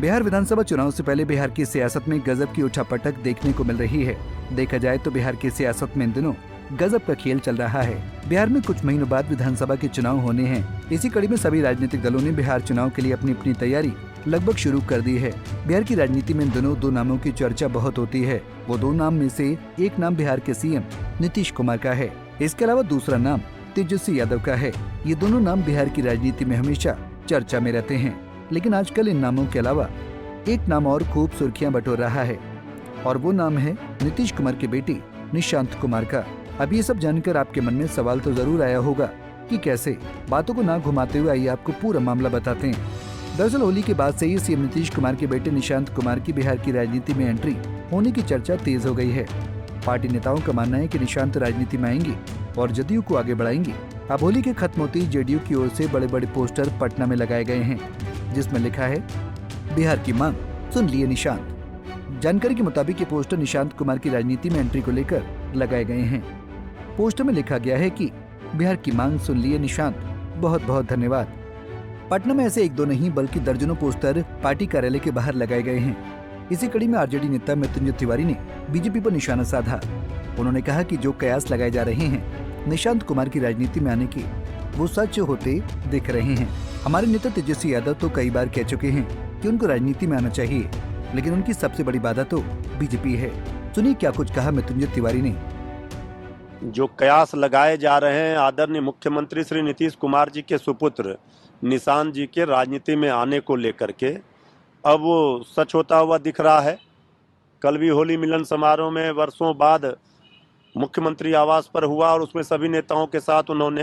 बिहार विधानसभा चुनाव से पहले बिहार की सियासत में गजब की उठापटक देखने को मिल रही है। देखा जाए तो बिहार की सियासत में इन दिनों गजब का खेल चल रहा है। बिहार में कुछ महीनों बाद विधानसभा के चुनाव होने हैं। इसी कड़ी में सभी राजनीतिक दलों ने बिहार चुनाव के लिए अपनी अपनी तैयारी लगभग शुरू कर दी है। बिहार की राजनीति में इन दिनों दो नामों की चर्चा बहुत होती है। वो दो नाम में से एक नाम बिहार के सीएम नीतीश कुमार का है। इसके अलावा दूसरा नाम तेजस्वी यादव का है। ये दोनों नाम बिहार की राजनीति में हमेशा चर्चा में रहते हैं, लेकिन आजकल इन नामों के अलावा एक नाम और खूब सुर्खियां बटोर रहा है और वो नाम है नीतीश कुमार के बेटे निशांत कुमार का। अब ये सब जानकर आपके मन में सवाल तो जरूर आया होगा कि कैसे। बातों को ना घुमाते हुए आइए आपको पूरा मामला बताते हैं। दरअसल होली के बाद से ही सीएम नीतीश कुमार के बेटे निशांत कुमार की बिहार की राजनीति में एंट्री होने की चर्चा तेज हो गई है। पार्टी नेताओं का मानना है कि निशांत राजनीति में आएंगे और जदयू को आगे बढ़ाएंगे। अब होली के खत्म होते ही जेडीयू की ओर से बड़े बड़े पोस्टर पटना में लगाए गए हैं, जिसमें लिखा है बिहार की मांग सुन लिए निशांत। जानकारी के मुताबिक ये पोस्टर निशांत कुमार की राजनीति में एंट्री को लेकर लगाए गए हैं। पोस्टर में लिखा गया है कि बिहार की मांग सुन लिए निशांत, बहुत बहुत धन्यवाद। पटना में ऐसे एक दो नहीं बल्कि दर्जनों पोस्टर पार्टी कार्यालय के बाहर लगाए गए हैं। इसी कड़ी में आरजेडी नेता मृत्युंजय तिवारी ने बीजेपी पर निशाना साधा। उन्होंने कहा कि जो कयास लगाए जा रहे हैं निशांत कुमार की राजनीति में आने के, वो सच होते दिख रहे हैं। हमारे नेता तेजस्वी यादव तो कई बार कह चुके हैं कि उनको राजनीति में आना चाहिए, लेकिन उनकी सबसे बड़ी बाधा तो बीजेपी है। सुनिए क्या कुछ कहा मृत्युंजय तिवारी ने। जो कयास लगाए जा रहे हैं आदरणीय मुख्यमंत्री श्री नीतीश कुमार जी के सुपुत्र निशांत जी के राजनीति में आने को लेकर के, अब वो सच होता हुआ दिख रहा है। कल भी होली मिलन समारोह में वर्षों बाद मुख्यमंत्री आवास पर हुआ और उसमें सभी नेताओं के साथ उन्होंने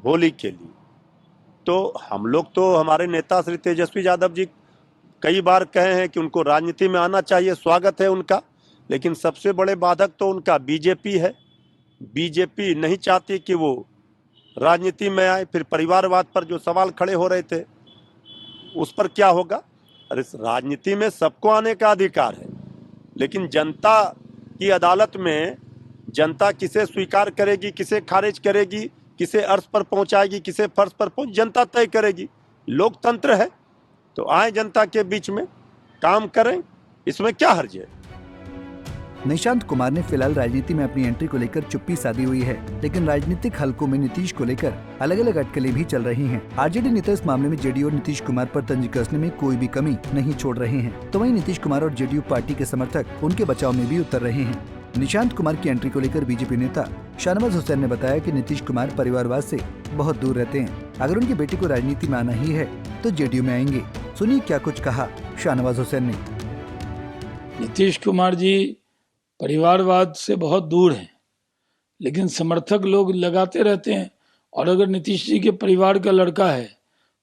होली खेली। तो हम लोग तो हमारे नेता श्री तेजस्वी यादव जी कई बार कहे हैं कि उनको राजनीति में आना चाहिए, स्वागत है उनका, लेकिन सबसे बड़े बाधक तो उनका बीजेपी है। बीजेपी नहीं चाहती कि वो राजनीति में आए। फिर परिवारवाद पर जो सवाल खड़े हो रहे थे उस पर क्या होगा? अरे राजनीति में सबको आने का अधिकार है, लेकिन जनता की अदालत में जनता किसे स्वीकार करेगी, किसे खारिज करेगी, किसे अर्श पर पहुंचाएगी, किसे फर्श पर पहुंच, जनता तय करेगी। लोकतंत्र है, तो आए जनता के बीच में काम करें, इसमें क्या हर्ज है। निशांत कुमार ने फिलहाल राजनीति में अपनी एंट्री को लेकर चुप्पी साधी हुई है, लेकिन राजनीतिक हलकों में नीतीश को लेकर अलग अलग अटकलें भी चल रही हैं। आरजेडी नेता इस मामले में जेडीयू और नीतीश कुमार पर तंज कसने में कोई भी कमी नहीं छोड़ रहे हैं, तो वहीं नीतीश कुमार और जेडीयू पार्टी के समर्थक उनके बचाव में भी उतर रहे हैं। निशांत कुमार की एंट्री को लेकर बीजेपी नेता शाहनवाज हुसैन ने बताया कि नीतीश कुमार परिवारवाद से बहुत दूर रहते हैं। अगर उनके बेटे को राजनीति में आना ही है तो जेडीयू में आएंगे। सुनिए क्या कुछ कहा शाहनवाज हुसैन ने। नीतीश कुमार जी परिवारवाद से बहुत दूर हैं, लेकिन समर्थक लोग लगाते रहते हैं। और अगर नीतीश जी के परिवार का लड़का है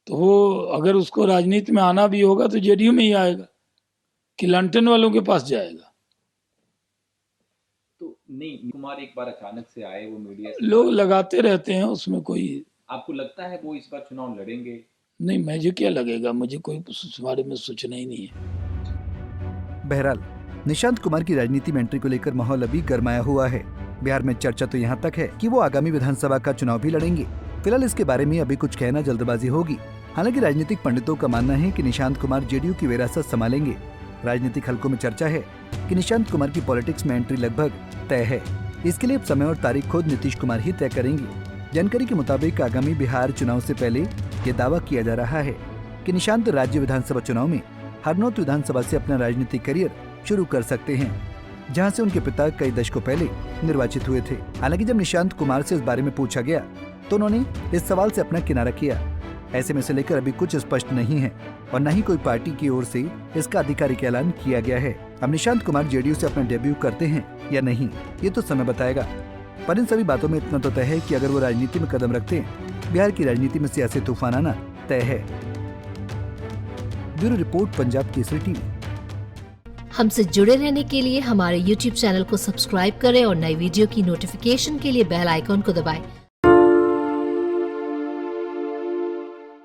तो वो अगर उसको राजनीति में आना भी होगा तो जेडीयू में ही आएगा कि लंटन वालों के पास जाएगा। तो नहीं, कुमार एक बार अचानक से आए, वो मीडिया से लोग लगाते रहते हैं, उसमें कोई। आपको लगता है वो इस बार चुनाव लड़ेंगे? नहीं, मुझे क्या लगेगा, मुझे कोई इस बारे में सोचना ही नहीं है। बहरहाल निशांत कुमार की राजनीति में एंट्री को लेकर माहौल अभी गरमाया हुआ है। बिहार में चर्चा तो यहाँ तक है कि वो आगामी विधानसभा का चुनाव भी लड़ेंगे। फिलहाल इसके बारे में अभी कुछ कहना जल्दबाजी होगी। हालांकि राजनीतिक पंडितों का मानना है कि निशांत कुमार जेडीयू की विरासत संभालेंगे। राजनीतिक हलकों में चर्चा है कि निशांत कुमार की पॉलिटिक्स में एंट्री लगभग तय है। इसके लिए अब समय और तारीख खुद नीतीश कुमार ही तय करेंगे। जानकारी के मुताबिक आगामी बिहार चुनाव से पहले ये दावा किया जा रहा है कि निशांत राज्य विधानसभा चुनाव में हरनौत विधानसभा से अपना राजनीतिक करियर शुरू कर सकते हैं, जहां से उनके पिता कई दशकों पहले निर्वाचित हुए थे। हालांकि जब निशांत कुमार से इस बारे में पूछा गया तो उन्होंने इस सवाल से अपना किनारा किया। ऐसे में से लेकर अभी कुछ स्पष्ट नहीं है और न ही कोई पार्टी की ओर से इसका आधिकारिक ऐलान किया गया है। अब निशांत कुमार जेडीयू से अपना डेब्यू करते हैं या नहीं, ये तो समय बताएगा। पर इन सभी बातों में इतना तो तय है कि अगर वो राजनीति में कदम रखते हैं, बिहार की राजनीति में सियासी तूफान आना तय है। Bureau report, Punjab Kesari TV. हमसे जुड़े रहने के लिए हमारे YouTube चैनल को सब्सक्राइब करें और नई वीडियो की नोटिफिकेशन के लिए बेल आइकॉन को दबाएं।